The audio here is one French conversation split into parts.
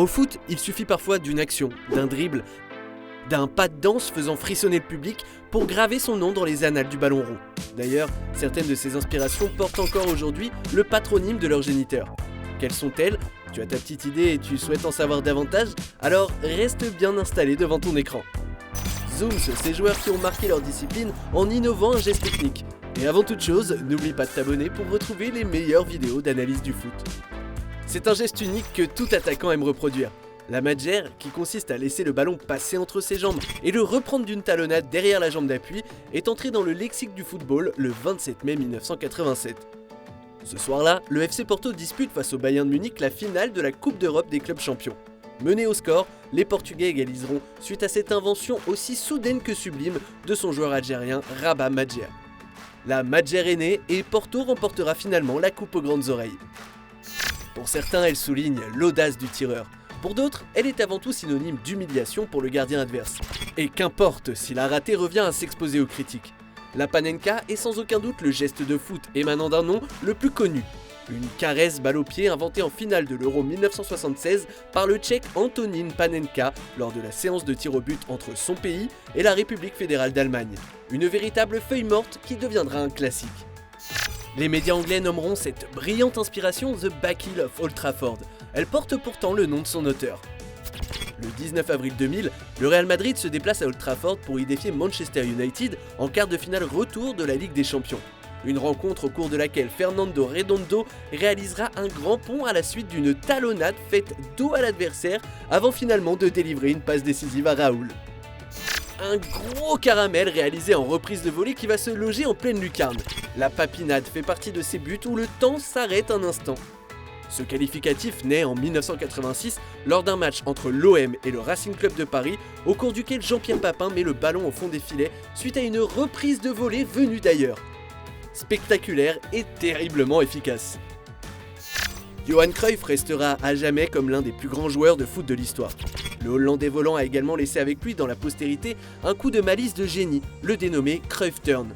Au foot, il suffit parfois d'une action, d'un dribble, d'un pas de danse faisant frissonner le public pour graver son nom dans les annales du ballon rond. D'ailleurs, certaines de ces inspirations portent encore aujourd'hui le patronyme de leur géniteur. Quelles sont-elles ? Tu as ta petite idée et tu souhaites en savoir davantage ? Alors reste bien installé devant ton écran. Zoom sur ces joueurs qui ont marqué leur discipline en innovant un geste technique. Et avant toute chose, n'oublie pas de t'abonner pour retrouver les meilleures vidéos d'analyse du foot. C'est un geste unique que tout attaquant aime reproduire. La Madjer, qui consiste à laisser le ballon passer entre ses jambes et le reprendre d'une talonnade derrière la jambe d'appui, est entrée dans le lexique du football le 27 mai 1987. Ce soir-là, le FC Porto dispute face au Bayern de Munich la finale de la Coupe d'Europe des clubs champions. Menés au score, les Portugais égaliseront suite à cette invention aussi soudaine que sublime de son joueur algérien Rabat Madjer. La Madjer est née et Porto remportera finalement la coupe aux grandes oreilles. Pour certains, elle souligne l'audace du tireur. Pour d'autres, elle est avant tout synonyme d'humiliation pour le gardien adverse. Et qu'importe si la ratée revient à s'exposer aux critiques. La panenka est sans aucun doute le geste de foot émanant d'un nom le plus connu. Une caresse balle au pied inventée en finale de l'Euro 1976 par le Tchèque Antonín Panenka lors de la séance de tir au but entre son pays et la République fédérale d'Allemagne. Une véritable feuille morte qui deviendra un classique. Les médias anglais nommeront cette brillante inspiration The Battle of Old Trafford. Elle porte pourtant le nom de son auteur. Le 19 avril 2000, le Real Madrid se déplace à Old Trafford pour y défier Manchester United en quart de finale retour de la Ligue des Champions. Une rencontre au cours de laquelle Fernando Redondo réalisera un grand pont à la suite d'une talonnade faite dos à l'adversaire avant finalement de délivrer une passe décisive à Raoul. Un gros caramel réalisé en reprise de volée qui va se loger en pleine lucarne. La papinade fait partie de ces buts où le temps s'arrête un instant. Ce qualificatif naît en 1986 lors d'un match entre l'OM et le Racing Club de Paris, au cours duquel Jean-Pierre Papin met le ballon au fond des filets suite à une reprise de volée venue d'ailleurs. Spectaculaire et terriblement efficace. Johan Cruyff restera à jamais comme l'un des plus grands joueurs de foot de l'histoire. Le Hollandais volant a également laissé avec lui dans la postérité un coup de malice de génie, le dénommé Cruyff Turn.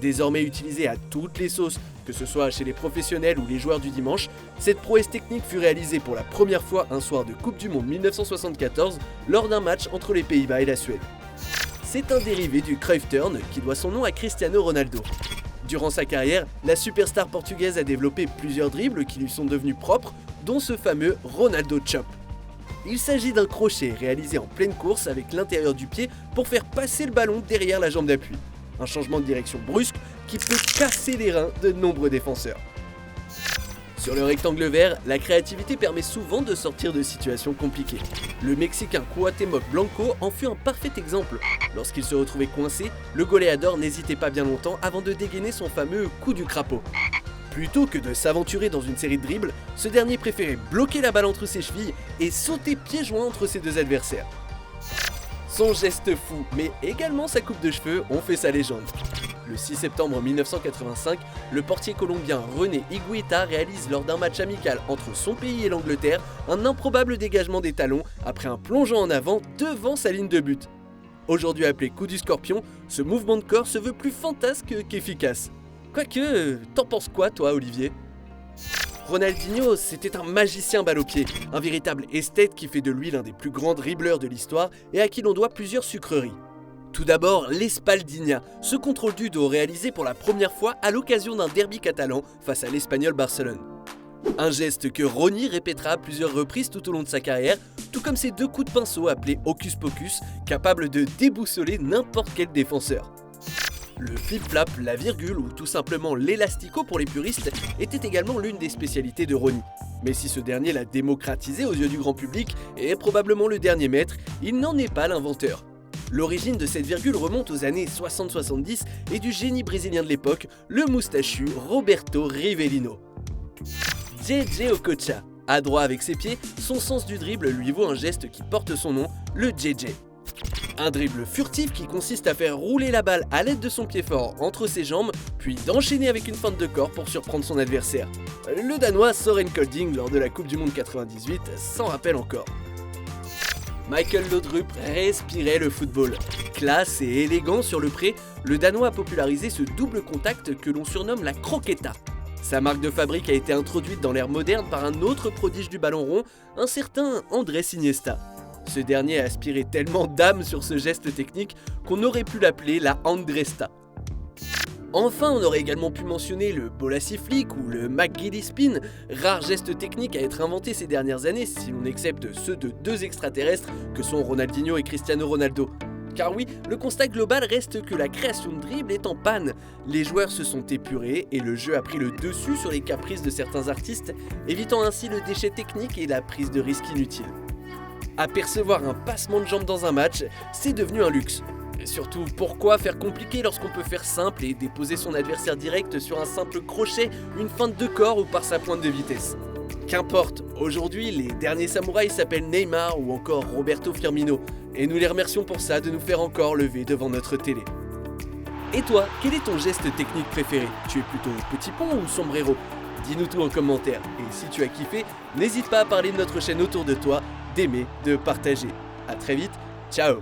Désormais utilisé à toutes les sauces, que ce soit chez les professionnels ou les joueurs du dimanche, cette prouesse technique fut réalisée pour la première fois un soir de Coupe du Monde 1974 lors d'un match entre les Pays-Bas et la Suède. C'est un dérivé du Cruyff Turn qui doit son nom à Cristiano Ronaldo. Durant sa carrière, la superstar portugaise a développé plusieurs dribbles qui lui sont devenus propres, dont ce fameux Ronaldo Chop. Il s'agit d'un crochet réalisé en pleine course avec l'intérieur du pied pour faire passer le ballon derrière la jambe d'appui. Un changement de direction brusque qui peut casser les reins de nombreux défenseurs. Sur le rectangle vert, la créativité permet souvent de sortir de situations compliquées. Le Mexicain Cuauhtémoc Blanco en fut un parfait exemple. Lorsqu'il se retrouvait coincé, le goléador n'hésitait pas bien longtemps avant de dégainer son fameux coup du crapaud. Plutôt que de s'aventurer dans une série de dribbles, ce dernier préférait bloquer la balle entre ses chevilles et sauter pieds joints entre ses deux adversaires. Son geste fou, mais également sa coupe de cheveux, ont fait sa légende. Le 6 septembre 1985, le portier colombien René Higuita réalise lors d'un match amical entre son pays et l'Angleterre un improbable dégagement des talons après un plongeon en avant devant sa ligne de but. Aujourd'hui appelé coup du scorpion, ce mouvement de corps se veut plus fantasque qu'efficace. Quoique, t'en penses quoi toi Olivier ? Ronaldinho, c'était un magicien balle au pied, un véritable esthète qui fait de lui l'un des plus grands dribbleurs de l'histoire et à qui l'on doit plusieurs sucreries. Tout d'abord, l'Espaldinha, ce contrôle du dos réalisé pour la première fois à l'occasion d'un derby catalan face à l'Espagnol Barcelone. Un geste que Ronny répétera à plusieurs reprises tout au long de sa carrière, tout comme ses deux coups de pinceau appelés Hocus Pocus, capables de déboussoler n'importe quel défenseur. Le flip-flap, la virgule ou tout simplement l'élastico pour les puristes était également l'une des spécialités de Ronny. Mais si ce dernier l'a démocratisé aux yeux du grand public et est probablement le dernier maître, il n'en est pas l'inventeur. L'origine de cette virgule remonte aux années 60-70 et du génie brésilien de l'époque, le moustachu Roberto Rivellino. JJ Okocha, adroit avec ses pieds, son sens du dribble lui vaut un geste qui porte son nom, le JJ. Un dribble furtif qui consiste à faire rouler la balle à l'aide de son pied fort entre ses jambes, puis d'enchaîner avec une feinte de corps pour surprendre son adversaire. Le Danois Søren Kolding lors de la Coupe du Monde 98 s'en rappelle encore. Michael Laudrup respirait le football. Classe et élégant sur le pré, le Danois a popularisé ce double contact que l'on surnomme la croqueta. Sa marque de fabrique a été introduite dans l'ère moderne par un autre prodige du ballon rond, un certain Andrés Iniesta. Ce dernier a aspiré tellement d'âme sur ce geste technique qu'on aurait pu l'appeler la Andresta. Enfin, on aurait également pu mentionner le Bolassi Flick ou le McGiddy Spin, rares gestes techniques à être inventés ces dernières années si l'on accepte ceux de deux extraterrestres que sont Ronaldinho et Cristiano Ronaldo. Car oui, le constat global reste que la création de dribble est en panne. Les joueurs se sont épurés et le jeu a pris le dessus sur les caprices de certains artistes, évitant ainsi le déchet technique et la prise de risque inutile. Apercevoir un passement de jambes dans un match, c'est devenu un luxe. Et surtout, pourquoi faire compliqué lorsqu'on peut faire simple et déposer son adversaire direct sur un simple crochet, une feinte de corps ou par sa pointe de vitesse? Qu'importe, aujourd'hui les derniers samouraïs s'appellent Neymar ou encore Roberto Firmino, et nous les remercions pour ça de nous faire encore lever devant notre télé. Et toi, quel est ton geste technique préféré? Tu es plutôt petit pont ou sombrero? Dis-nous tout en commentaire, et si tu as kiffé, n'hésite pas à parler de notre chaîne autour de toi, d'aimer, de partager. A très vite, ciao!